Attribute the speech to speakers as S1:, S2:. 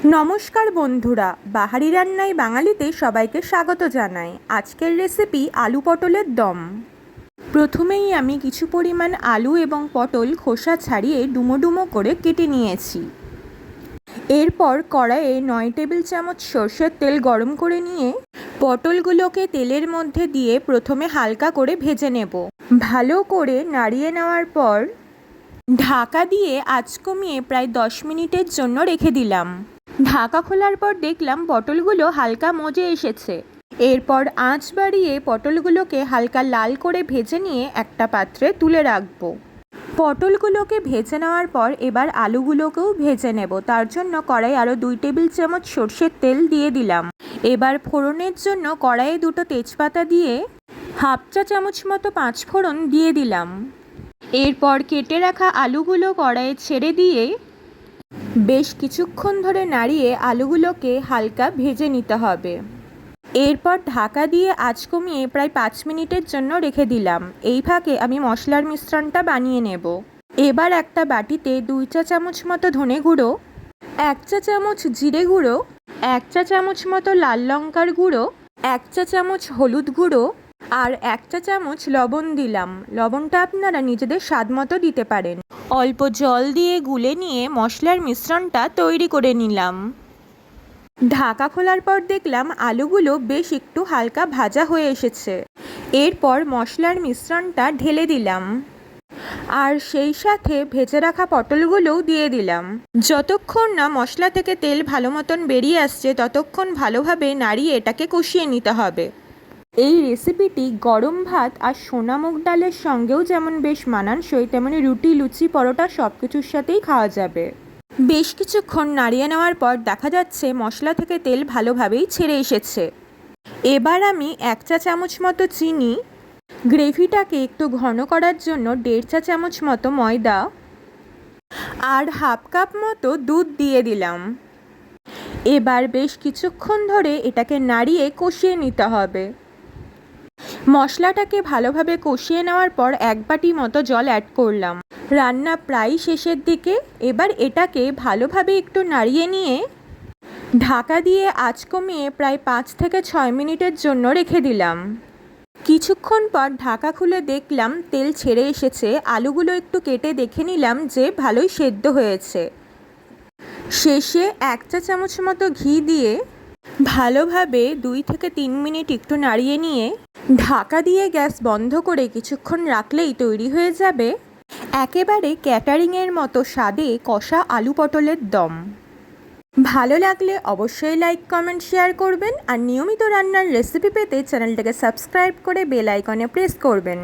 S1: নমস্কার বন্ধুরা, বাহারি রান্নায় বাঙালিতে সবাইকে স্বাগত জানাই। আজকের রেসিপি আলু পটলের দম। প্রথমেই আমি কিছু পরিমাণ আলু এবং পটল খোসা ছাড়িয়ে ডুমো ডুমো করে কেটে নিয়েছি। এরপর কড়াইয়ে 9 টেবিল চামচ সরষের তেল গরম করে নিয়ে পটলগুলোকে তেলের মধ্যে দিয়ে প্রথমে হালকা করে ভেজে নেব। ভালো করে নাড়িয়ে নেওয়ার পর ঢাকা দিয়ে আঁচ কমিয়ে প্রায় 10 মিনিটের জন্য রেখে দিলাম। ঢাকা খোলার পর দেখলাম পটলগুলো হালকা মজে এসেছে। এরপর আঁচ বাড়িয়ে পটলগুলোকে হালকা লাল করে ভেজে নিয়ে একটা পাত্রে তুলে রাখবো। পটলগুলোকে ভেজে নেওয়ার পর এবার আলুগুলোকেও ভেজে নেব। তার জন্য কড়াই আরও 2 টেবিল চামচ সরষের তেল দিয়ে দিলাম। এবার ফোড়নের জন্য কড়াইয়ে 2টো তেজপাতা দিয়ে হাফ চা চামচ মতো 5 ফোড়ন দিয়ে দিলাম। এরপর কেটে রাখা আলুগুলো কড়াইয়ে ছেড়ে দিয়ে বেশ কিছুক্ষণ ধরে নাড়িয়ে আলুগুলোকে হালকা ভেজে নিতে হবে। এরপর ঢাকা দিয়ে আঁচ কমিয়ে প্রায় 5 মিনিটের জন্য রেখে দিলাম। এই ফাঁকে আমি মশলার মিশ্রণটা বানিয়ে নেব। এবার একটা বাটিতে 2 চা চামচ মতো ধনে গুঁড়ো, 1 চা চামচ জিরে গুঁড়ো, 1 চা চামচ মতো লাল লঙ্কার গুঁড়ো, 1 চা চামচ হলুদ গুঁড়ো আর 1 চা চামচ লবণ দিলাম। লবণটা আপনারা নিজেদের স্বাদ মতো দিতে পারেন। অল্প জল দিয়ে গুলে নিয়ে মশলার মিশ্রণটা তৈরি করে নিলাম। ঢাকা খোলার পর দেখলাম আলুগুলো বেশ একটু হালকা ভাজা হয়ে এসেছে। এরপর মশলার মিশ্রণটা ঢেলে দিলাম আর সেই সাথে ভেজে রাখা পটলগুলোও দিয়ে দিলাম। যতক্ষণ না মশলা থেকে তেল ভালো মতন বেরিয়ে আসছে ততক্ষণ ভালোভাবে নাড়িয়ে এটাকে কষিয়ে নিতে হবে। এই রেসিপিটি গরম ভাত আর সোনা মুগ ডালের সঙ্গেও যেমন বেশ মানানসই, তেমনি রুটি, লুচি, পরোটা সব কিছুর সাথেই খাওয়া যাবে। বেশ কিছুক্ষণ নাড়িয়ে নেওয়ার পর দেখা যাচ্ছে মশলা থেকে তেল ভালোভাবেই ছেড়ে এসেছে। এবার আমি 1 চা চামচ মতো চিনি, গ্রেভিটাকে একটু ঘন করার জন্য 1.5 চা চামচ মতো ময়দা আর হাফ কাপ মতো দুধ দিয়ে দিলাম। এবার বেশ কিছুক্ষণ ধরে এটাকে নাড়িয়ে কষিয়ে নিতে হবে। মশলাটাকে ভালোভাবে কষিয়ে নেওয়ার পর 1 বাটি মতো জল অ্যাড করলাম। রান্না প্রায় শেষের দিকে। এবার এটাকে ভালোভাবে একটু নাড়িয়ে নিয়ে ঢাকা দিয়ে আঁচ কমিয়ে প্রায় 5 থেকে 6 মিনিটের জন্য রেখে দিলাম। কিছুক্ষণ পর ঢাকা খুলে দেখলাম তেল ছেড়ে এসেছে। আলুগুলো একটু কেটে দেখে নিলাম যে ভালোই সেদ্ধ হয়েছে। শেষে 1 চা চামচ মতো ঘি দিয়ে ভালোভাবে 2 থেকে 3 মিনিট একটু নাড়িয়ে নিয়ে ঢাকা দিয়ে গ্যাস বন্ধ করে কিছুক্ষণ রাখলেই তৈরি হয়ে যাবে একেবারে ক্যাটারিংয়ের মতো স্বাদে কষা আলু পটলের দম। ভালো লাগলে অবশ্যই লাইক, কমেন্ট, শেয়ার করবেন আর নিয়মিত রান্নার রেসিপি পেতে চ্যানেলটাকে সাবস্ক্রাইব করে বেল আইকনে প্রেস করবেন।